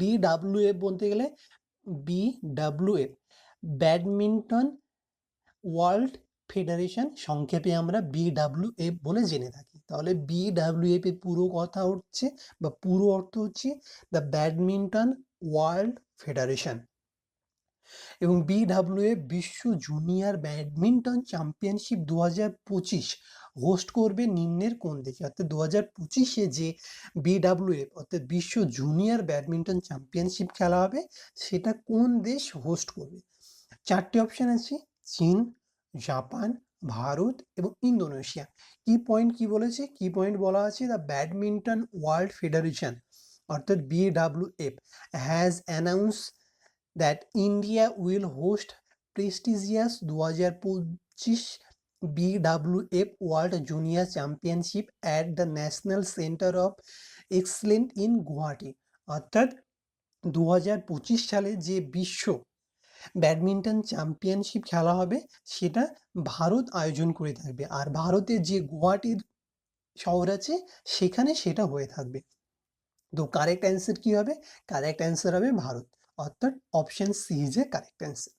বিডাব্লিউএফ বলতে গেলে বিডাব্লিউএফ badminton world federation, সংক্ষেপে আমরা বিডাব্লিউএফ বলে জেনে থাকি। তাহলে বিডাব্লিউএফ এর পুরো কথা হচ্ছে বা পুরো অর্থ হচ্ছে দ্য ব্যাডমিন্টন ওয়ার্ল্ড ফেডারেশন। এবং বিডাব্লিউএফ বিশ্ব জুনিয়র ব্যাডমিন্টন চ্যাম্পিয়নশিপ 2025 হোস্ট করবে নিম্নের কোন দেশে? অর্থাৎ 2025-এ যে বিডাব্লিউএফ অর্থাৎ বিশ্ব জুনিয়র ব্যাডমিন্টন চ্যাম্পিয়নশিপ খেলা হবে, সেটা কোন দেশ হোস্ট করবে? 4টে অপশন আছে, চীন, জাপান, ভারত এবং ইন্দোনেশিয়া। কি বলেছে? কি পয়েন্ট বলা আছে? দ্য ব্যাডমিন্টন ওয়ার্ল্ড ফেডারেশন অর্থাৎ BWF has announce that India will host prestigious 2025 BWF World Junior Championship at the National Center of Excellence in Guwahati। অর্থাৎ 2025 সালে যে বিশ্ব ব্যাডমিন্টন চ্যাম্পিয়নশিপ খেলা হবে সেটা ভারত আয়োজন করে থাকবে, আর ভারতের যে গুয়াহাটির শহর আছে সেখানে সেটা হয়ে থাকবে। তো কারেক্ট অ্যান্সার কি হবে? কারেক্ট অ্যান্সার হবে ভারত, অর্থাৎ option C is a correct answer.